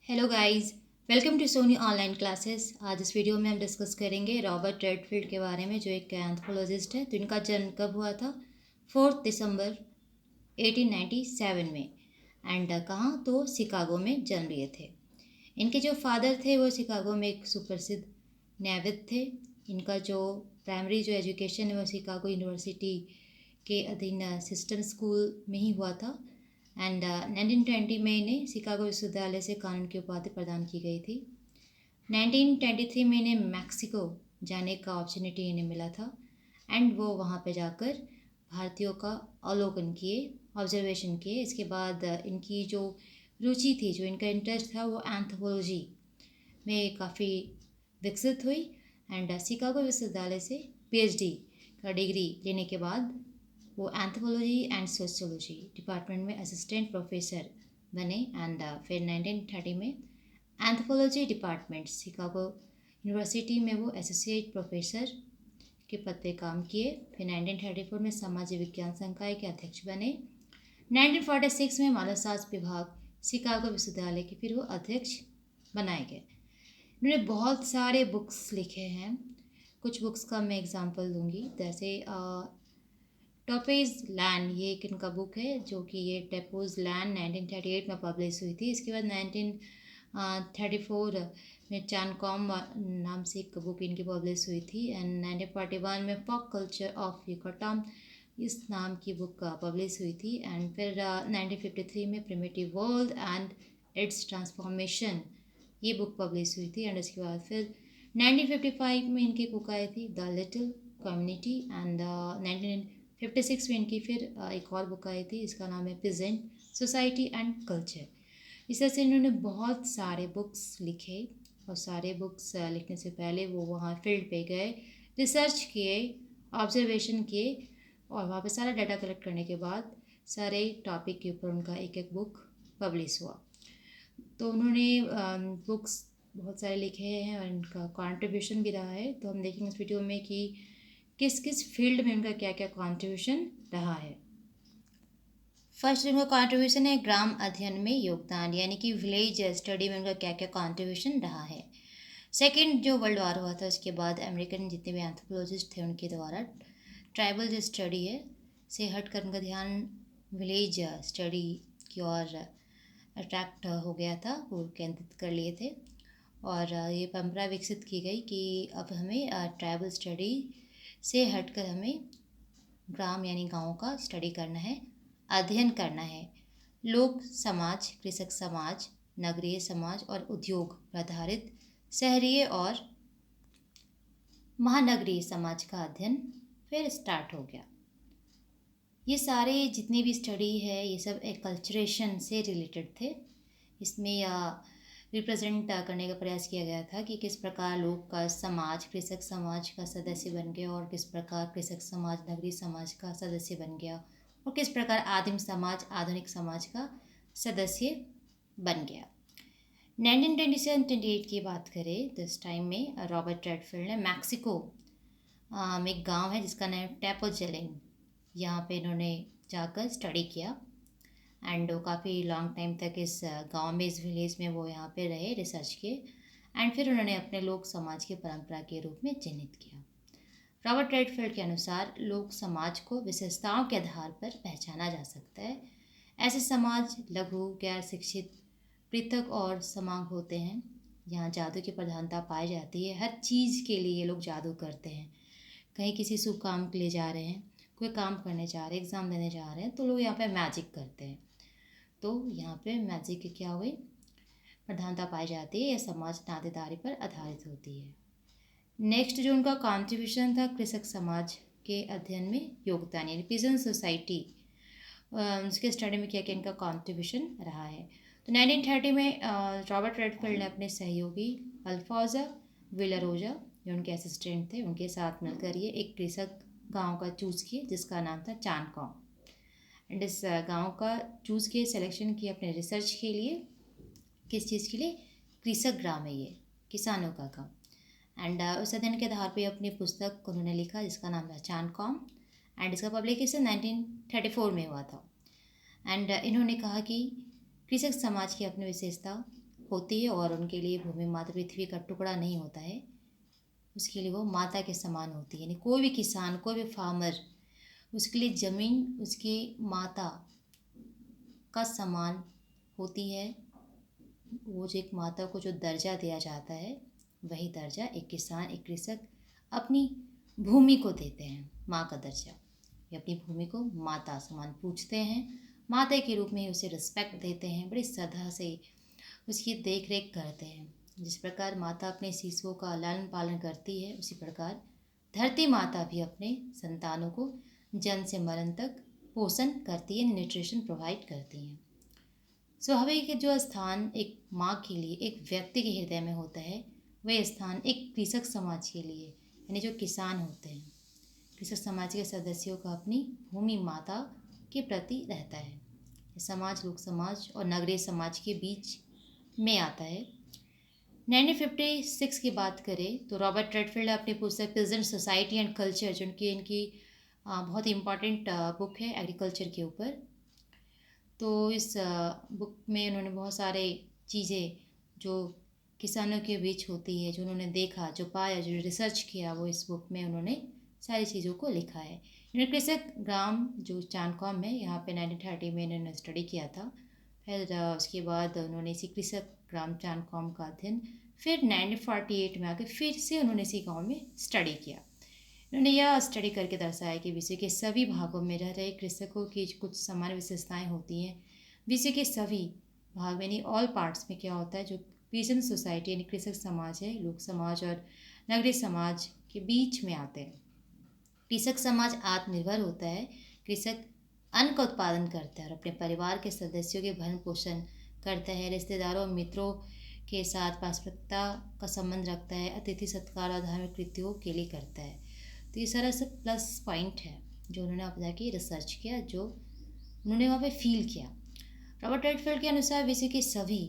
Hello guys, welcome to Sony online classes. आज इस video में हम डिस्कस करेंगे रॉबर्ट रेडफील्ड के बारे में, जो एक एंथ्रोपोलॉजिस्ट है। तो इनका जन्म कब हुआ था? 4 दिसंबर 1897 में। एंड कहाँ? तो शिकागो में जन्म लिए थे। इनके जो फादर थे वो शिकागो में एक सुप्रसिद्ध न्यायविद थे। इनका जो प्राइमरी जो एजुकेशन है वो शिकागो यूनिवर्सिटी के अधीन सिस्टम स्कूल में ही हुआ था। एंड 1920 में इन्हें शिकागो विश्वविद्यालय से कानून की उपाधि प्रदान की गई थी। 1923 में इन्हें मैक्सिको जाने का अपॉर्चुनिटी इन्हें मिला था। एंड वो वहाँ पे जाकर भारतीयों का अवलोकन किए, ऑब्जर्वेशन किए। इसके बाद इनकी जो रुचि थी, जो इनका इंटरेस्ट था, वो एंथ्रोपोलॉजी में काफ़ी विकसित हुई। एंड शिकागो विश्वविद्यालय से पीएचडी का डिग्री लेने के बाद वो एंथ्रोपोलॉजी एंड सोशियोलॉजी डिपार्टमेंट में असिस्टेंट प्रोफेसर बने। एंड फिर 1930 में एंथ्रोपोलॉजी डिपार्टमेंट शिकागो यूनिवर्सिटी में वो एसोसिएट प्रोफेसर के पद पे काम किए। फिर 1934 में सामाजिक विज्ञान संकाय के अध्यक्ष बने। 1946 में मानव शास्त्र विभाग शिकागो विश्वविद्यालय के फिर वो अध्यक्ष बनाए गए। इन्होंने बहुत सारे बुक्स लिखे हैं। कुछ बुक्स का मैं एग्जांपल दूंगी, जैसे टॉपेज लैंड, ये एक इनका बुक है, जो कि ये टेपोज लैंड 1938 में पब्लिश हुई थी। इसके बाद 1934 में चानकॉम नाम से एक बुक इनकी पब्लिश हुई थी। एंड 1941 में फॉक कल्चर ऑफ युकाटान इस नाम की बुक पब्लिश हुई थी। एंड फिर 1953 में primitive world and it's transformation, ये बुक पब्लिश हुई थी। एंड उसके बाद फिर 1955 में इनकी बुक आई थी द लिटिल कम्युनिटी। एंड 1956 में इनकी फिर एक और बुक आई थी, इसका नाम है पीजेंट सोसाइटी एंड कल्चर। इस तरह से इन्होंने बहुत सारे बुक्स लिखे। और सारे बुक्स लिखने से पहले वो वहाँ फील्ड पे गए, रिसर्च किए, ऑब्जर्वेशन किए, और वहाँ पे सारा डाटा कलेक्ट करने के बाद सारे टॉपिक के ऊपर उनका एक एक बुक पब्लिश हुआ। तो उन्होंने बुक्स बहुत सारे लिखे हैं और इनका कॉन्ट्रीब्यूशन भी रहा है। तो हम देखेंगे इस वीडियो में कि किस किस फील्ड में उनका क्या क्या कॉन्ट्रीब्यूशन रहा है। फर्स्ट उनका कॉन्ट्रीब्यूशन है ग्राम अध्ययन में योगदान, यानी कि विलेज स्टडी में उनका क्या क्या कॉन्ट्रीब्यूशन रहा है। सेकेंड जो वर्ल्ड वॉर हुआ था उसके बाद अमेरिकन जितने भी एंथ्रोपोलॉजिस्ट थे उनके द्वारा ट्राइबल जो स्टडी है से हट कर उनका ध्यान विलेज स्टडी की ओर अट्रैक्ट हो गया था, वो केंद्रित कर लिए थे। और ये परंपरा विकसित की गई कि अब हमें ट्राइबल स्टडी से हटकर हमें ग्राम यानी गाँव का स्टडी करना है, अध्ययन करना है। लोक समाज, कृषक समाज, नगरीय समाज और उद्योग पर आधारित शहरीय और महानगरीय समाज का अध्ययन फिर स्टार्ट हो गया। ये सारे जितने भी स्टडी है ये सब एक्लचरेशन से रिलेटेड थे। इसमें रिप्रेजेंट करने का प्रयास किया गया था कि किस प्रकार लोग का समाज कृषक समाज का सदस्य बन गया, और किस प्रकार कृषक समाज नगरीय समाज का सदस्य बन गया, और किस प्रकार आदिम समाज आधुनिक समाज का सदस्य बन गया। 1927-28 की बात करें तो इस टाइम में रॉबर्ट रेडफील्ड ने मैक्सिको में एक गांव है जिसका नाम टेपोजेलिन, यहाँ पे इन्होंने जाकर स्टडी किया। एंड वो काफ़ी लॉन्ग टाइम तक इस गांव में, इस विलेज में वो यहाँ पे रहे, रिसर्च किए। एंड फिर उन्होंने अपने लोक समाज की परंपरा के रूप में चिन्हित किया। रॉबर्ट रेडफील्ड के अनुसार लोक समाज को विशेषताओं के आधार पर पहचाना जा सकता है। ऐसे समाज लघु, गैर शिक्षित, पृथक और समांग होते हैं। यहाँ जादू की प्रधानता पाई जाती है। हर चीज़ के लिए ये लोग जादू करते हैं। कहीं किसी शुभ काम के लिए जा रहे हैं, कोई काम करने जा रहे हैं, एग्ज़ाम देने जा रहे हैं, तो लोग यहाँ पे मैजिक करते हैं। तो यहाँ पे मैजिक की क्या हुई, प्रधानता पाई जाती है। यह समाज नातेदारी पर आधारित होती है। नेक्स्ट जो उनका कॉन्ट्रीब्यूशन था कृषक समाज के अध्ययन में योगदान, यानी पीजेंट सोसाइटी, उसके स्टडी में क्या क्या इनका कॉन्ट्रीब्यूशन रहा है। तो 1930 में रॉबर्ट रेडफील्ड ने अपने सहयोगी अल्फोजा विलारोजा, जो उनके असिस्टेंट थे, उनके साथ मिलकर ये एक कृषक गांव का चूज़ किए जिसका नाम था चानकॉम। एंड इस गांव का चूज़ किए, सिलेक्शन किए अपने रिसर्च के लिए। किस चीज़ के लिए? कृषक ग्राम है ये, किसानों का गाँव। एंड उस अध्ययन के आधार पे अपनी पुस्तक उन्होंने लिखा जिसका नाम था चानकॉम। एंड इसका पब्लिकेशन 1934 में हुआ था। एंड इन्होंने कहा कि कृषक समाज की अपनी विशेषता होती है और उनके लिए भूमि माता पृथ्वी का टुकड़ा नहीं होता है, उसके लिए वो माता के समान होती है। यानी कोई भी किसान, कोई भी फार्मर, उसके लिए ज़मीन उसकी माता का समान होती है। वो जो एक माता को जो दर्जा दिया जाता है, वही दर्जा एक किसान, एक कृषक अपनी भूमि को देते हैं, माँ का दर्जा। ये अपनी भूमि को माता समान पूजते हैं, माता के रूप में उसे रिस्पेक्ट देते हैं, बड़ी श्रद्धा से उसकी देख रेख करते हैं। जिस प्रकार माता अपने शिशुओं का लालन पालन करती है, उसी प्रकार धरती माता भी अपने संतानों को जन्म से मरण तक पोषण करती है, न्यूट्रिशन प्रोवाइड करती हैं। स्वाभाविक है, जो स्थान एक माँ के लिए एक व्यक्ति के हृदय में होता है, वह स्थान एक कृषक समाज के लिए, यानी जो किसान होते हैं, कृषक समाज के सदस्यों का अपनी भूमि माता के प्रति रहता है। समाज लोक समाज और नगरीय समाज के बीच में आता है। 1956 की बात करें तो रॉबर्ट रेडफील्ड अपनी पुस्तक पीजेंट सोसाइटी एंड कल्चर, जो इनकी बहुत ही इम्पॉर्टेंट बुक है एग्रीकल्चर के ऊपर, तो इस बुक में उन्होंने बहुत सारे चीज़ें जो किसानों के बीच होती है, जो उन्होंने देखा, जो पाया, जो रिसर्च किया, वो इस बुक में उन्होंने सारी चीज़ों को लिखा है। इन्होंने कृषक ग्राम जो चांदकॉम है, यहाँ पे 1930 में इन्होंने स्टडी किया था। फिर उसके बाद उन्होंने इसी कृषक ग्राम चांदकॉम का अध्ययन फिर 1948 में आके फिर से उन्होंने इसी गाँव में स्टडी किया। उन्होंने यह स्टडी करके दर्शाया कि विश्व के सभी भागों में रह रहे कृषकों की कुछ समान विशेषताएं होती हैं। विश्व के सभी भाग यानी ऑल पार्ट्स में क्या होता है, जो पीजेंट सोसाइटी यानी कृषक समाज है, लोक समाज और नगरीय समाज के बीच में आते हैं। कृषक समाज आत्मनिर्भर होता है। कृषक अन्न का उत्पादन करता है और अपने परिवार के सदस्यों के भरण पोषण करता है, रिश्तेदारों और मित्रों के साथ पारस्परिकता का संबंध रखता है, अतिथि सत्कार और धार्मिक कृत्यों के लिए करता है। तो ये सारा सब प्लस पॉइंट है जो उन्होंने आप जाके रिसर्च किया, जो उन्होंने वहाँ पे फील किया। रॉबर्ट रेडफील्ड के अनुसार विश्व के सभी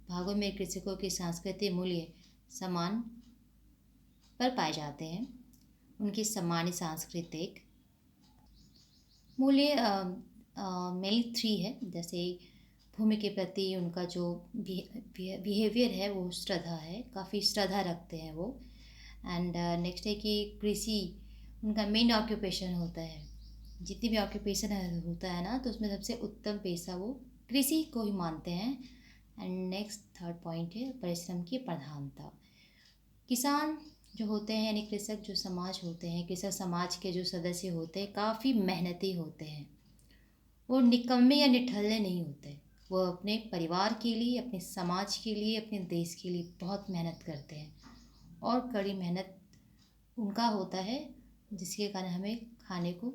भागों में कृषकों के सांस्कृतिक मूल्य समान पर पाए जाते हैं। उनकी सामान्य सांस्कृतिक मूल्य मेनली 3 है। जैसे भूमि के प्रति उनका जो बिहेवियर है, वो श्रद्धा है, काफ़ी श्रद्धा रखते हैं वो। एंड नेक्स्ट है कि कृषि उनका मेन ऑक्यूपेशन होता है। जितनी भी ऑक्यूपेशन होता है ना, तो उसमें सबसे उत्तम पेशा वो कृषि को ही मानते हैं। एंड नेक्स्ट थर्ड पॉइंट है परिश्रम की प्रधानता। किसान जो होते हैं यानी कृषक जो समाज होते हैं, कृषक समाज के जो सदस्य होते हैं, काफ़ी मेहनती होते हैं। वो निकम्मे या निठल्ले नहीं होते। वो अपने परिवार के लिए, अपने समाज के लिए, अपने देश के लिए बहुत मेहनत करते हैं और कड़ी मेहनत उनका होता है, जिसके कारण हमें खाने को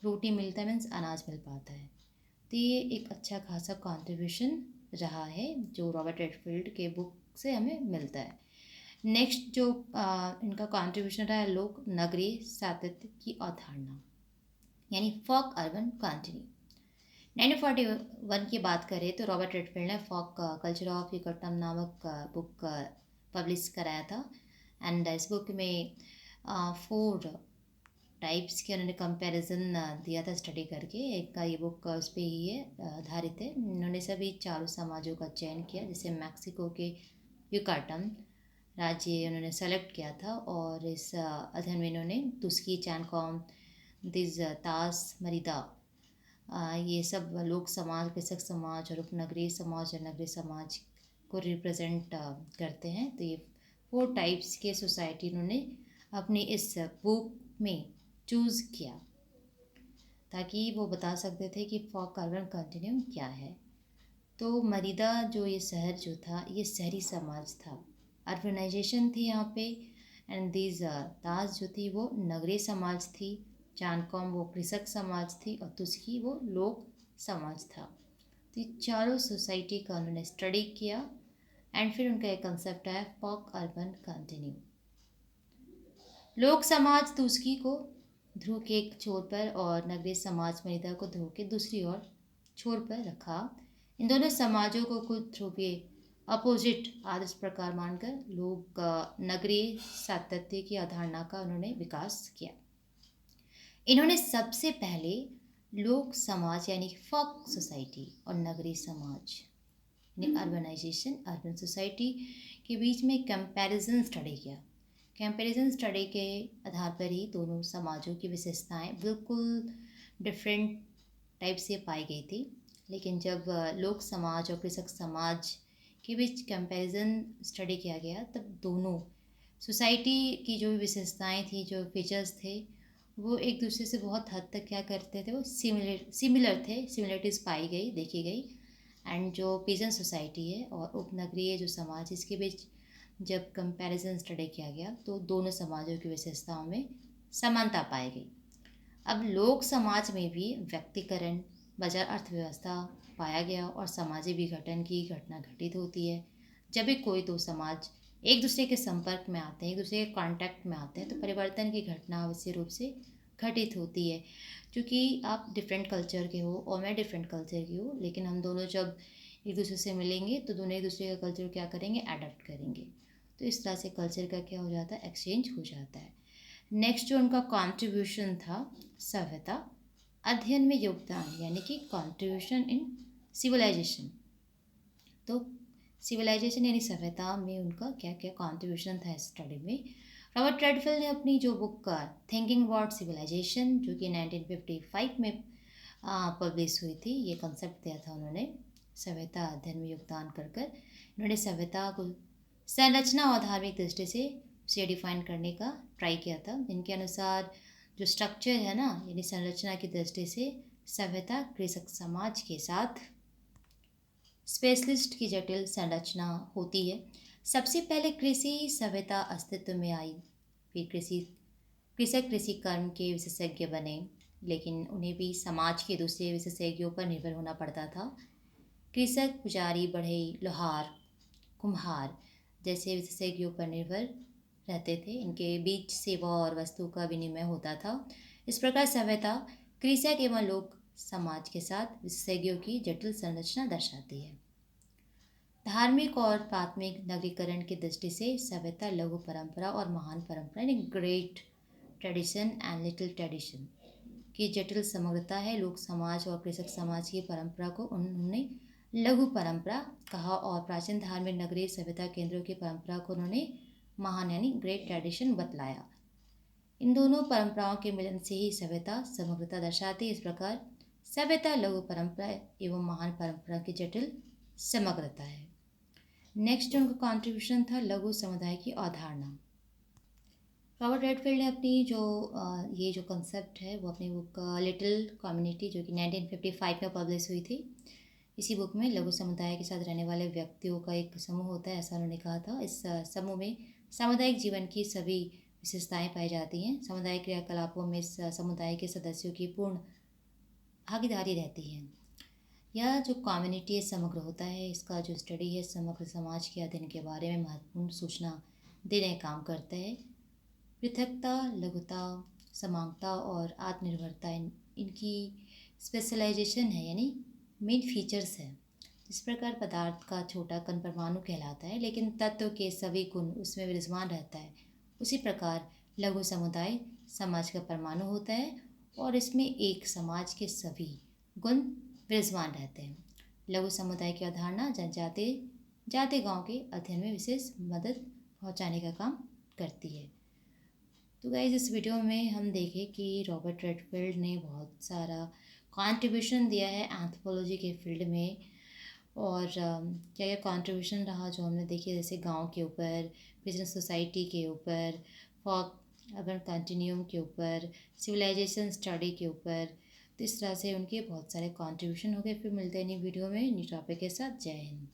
रोटी मिलता है, मीन्स अनाज मिल पाता है। तो ये एक अच्छा खासा कंट्रीब्यूशन रहा है जो रॉबर्ट रेडफील्ड के बुक से हमें मिलता है। नेक्स्ट जो इनका कंट्रीब्यूशन रहा है लोक नगरीय सातत्य की अवधारणा, यानी फॉक अर्बन कंटिन्यू। 1941 की बात करें तो रॉबर्ट रेडफील्ड ने फॉक कल्चर ऑफ इकोटम नामक बुक पब्लिश कराया था। एंड इस बुक में 4 टाइप्स के उन्होंने कंपैरिजन दिया था स्टडी करके। एक का ये बुक उस पर ही है, आधारित है। उन्होंने सभी 4 समाजों का चयन किया, जैसे मैक्सिको के युकाटन राज्य उन्होंने सेलेक्ट किया था, और इस अध्ययन में इन्होंने तुस्की, चांदकॉम, दिज, तास, मरीदा, ये सब लोक समाज, कृषक समाज और उपनगरीय समाज और नगरीय समाज को रिप्रेजेंट करते हैं। तो ये 4 टाइप्स के सोसाइटी उन्होंने अपनी इस बुक में चूज़ किया, ताकि वो बता सकते थे कि फॉक अर्बन कंटिन्यूम क्या है। तो मरीदा जो ये शहर जो था, ये शहरी समाज था, अर्बनाइजेशन थी यहाँ पे। एंड दीज ताज जो थी वो नगरीय समाज थी, चांदकॉम वो कृषक समाज थी, और तुस्की वो लोक समाज था। तो ये चारों सोसाइटी का उन्होंने स्टडी किया एंड फिर उनका एक कंसेप्ट है फॉक अर्बन कंटिन्यू। लोक समाज तुस्की को ध्रुव के एक छोर पर और नगरीय समाज मरीदा को ध्रुव के दूसरी ओर छोर पर रखा। इन दोनों समाजों को कुछ ध्रुवीय अपोजिट आदर्श प्रकार मानकर लोग नगरीय सातत्य की अवधारणा का उन्होंने विकास किया। इन्होंने सबसे पहले लोक समाज यानी फॉक सोसाइटी और नगरीय समाज यानी अर्बनाइजेशन, अर्बन सोसाइटी के बीच में कंपैरिजन स्टडी किया। कंपैरिजन स्टडी के आधार पर ही दोनों समाजों की विशेषताएं बिल्कुल डिफरेंट टाइप से पाई गई थी। लेकिन जब लोक समाज और कृषक समाज के बीच कंपैरिजन स्टडी किया गया, तब दोनों सोसाइटी की जो भी विशेषताएं थी, जो फीचर्स थे, वो एक दूसरे से बहुत हद तक क्या करते थे, वो सिमिलर थे, सिमिलरिटीज़ पाई गई, देखी गई। एंड जो पीजन सोसाइटी है और उपनगरीय जो समाज, इसके बीच जब कंपैरिजन स्टडी किया गया तो दोनों समाजों की विशेषताओं में समानता पाई गई। अब लोक समाज में भी व्यक्तिकरण, बाजार अर्थव्यवस्था पाया गया और सामाजिक विघटन की घटना घटित होती है। जब भी कोई दो समाज एक दूसरे के संपर्क में आते हैं, एक दूसरे के कांटेक्ट में आते हैं, तो परिवर्तन की घटना अवश्य रूप से घटित होती है। क्योंकि आप डिफरेंट कल्चर के हो और मैं डिफरेंट कल्चर की हूँ, लेकिन हम दोनों जब एक दूसरे से मिलेंगे तो दोनों एक दूसरे का कल्चर क्या करेंगे, अडॉप्ट करेंगे। तो इस तरह से कल्चर का क्या हो जाता है, एक्सचेंज हो जाता है। नेक्स्ट जो उनका कॉन्ट्रीब्यूशन था, सभ्यता, अध्ययन में योगदान, यानी कि कॉन्ट्रीब्यूशन इन सिविलाइजेशन। तो सिविलाइजेशन यानी सभ्यता में उनका क्या क्या कॉन्ट्रीब्यूशन था स्टडी में। रॉबर्ट रेडफील्ड ने अपनी जो बुक थिंकिंग अबाउट सिविलाइजेशन, जो कि 1955 में पब्लिश हुई थी, ये कंसेप्ट दिया था उन्होंने, सभ्यता अध्ययन में योगदान कर कर। इन्होंने सभ्यता को संरचना और धार्मिक दृष्टि से उसे डिफाइन करने का ट्राई किया था। इनके अनुसार जो स्ट्रक्चर है ना, यानी संरचना की दृष्टि से सभ्यता कृषक समाज के साथ स्पेशलिस्ट की जटिल संरचना होती है। सबसे पहले कृषि सभ्यता अस्तित्व में आई, फिर कृषक कृषि कर्म के विशेषज्ञ बने, लेकिन उन्हें भी समाज के दूसरे विशेषज्ञों पर निर्भर होना पड़ता था। कृषक, पुजारी, बढ़ई, लोहार, कुम्हार जैसे विशेषज्ञों पर निर्भर रहते थे। इनके बीच सेवा और वस्तु का विनिमय होता था। इस प्रकार सभ्यता कृषक एवं लोक समाज के साथ विशेषज्ञों की जटिल संरचना दर्शाती है। धार्मिक और प्राथमिक नगरीकरण की दृष्टि से सभ्यता लघु परंपरा और महान परंपरा, यानी great tradition and little tradition की जटिल समग्रता है। लोक समाज और कृषक समाज की परंपरा को उन्होंने लघु परंपरा कहा और प्राचीन धार्मिक नगरीय सभ्यता केंद्रों की परंपरा को उन्होंने महान यानी ग्रेट ट्रेडिशन बतलाया। इन दोनों परंपराओं के मिलन से ही सभ्यता समग्रता दर्शाती है। इस प्रकार सभ्यता लघु परंपरा एवं महान परंपरा की जटिल समग्रता है। नेक्स्ट उनका कॉन्ट्रीब्यूशन था लघु समुदाय की अवधारणा। रॉबर्ट रेडफील्ड ने अपनी जो ये जो कंसेप्ट है वो अपनी बुक लिटिल कम्युनिटी, जो कि 1955 में पब्लिश हुई थी, इसी बुक में लघु समुदाय के साथ रहने वाले व्यक्तियों का एक समूह होता है, ऐसा उन्होंने कहा था। इस समूह में सामुदायिक जीवन की सभी विशेषताएं पाई जाती हैं। सामुदायिक क्रियाकलापों में इस समुदाय के सदस्यों की पूर्ण भागीदारी रहती है। यह जो कम्युनिटी समग्र होता है, इसका जो स्टडी है समग्र समाज के अध्ययन के बारे में महत्वपूर्ण सूचना देने का काम करता है। पृथकता, लघुता, समानता और आत्मनिर्भरता इनकी स्पेशलाइजेशन है, यानी मेन फीचर्स है। इस प्रकार पदार्थ का छोटा कण परमाणु कहलाता है, लेकिन तत्व के सभी गुण उसमें विराजमान रहता है। उसी प्रकार लघु समुदाय समाज का परमाणु होता है और इसमें एक समाज के सभी गुण विराजमान रहते हैं। लघु समुदाय की अवधारणा जाते गांव के अध्ययन में विशेष मदद पहुंचाने का काम करती है। तो गाइस, इस वीडियो में हम देखें कि रॉबर्ट रेडफील्ड ने बहुत सारा कंट्रीब्यूशन दिया है एंथ्रोपोलॉजी के फील्ड में। और क्या क्या कंट्रीब्यूशन रहा जो हमने देखी, जैसे गांव के ऊपर, बिजनेस सोसाइटी के ऊपर, फॉक अर्बन कंटिन्यूम के ऊपर, सिविलाइजेशन स्टडी के ऊपर। तो इस तरह से उनके बहुत सारे कंट्रीब्यूशन हो गए। फिर मिलते हैं नई वीडियो में न्यू टॉपिक के साथ। जय हिंद।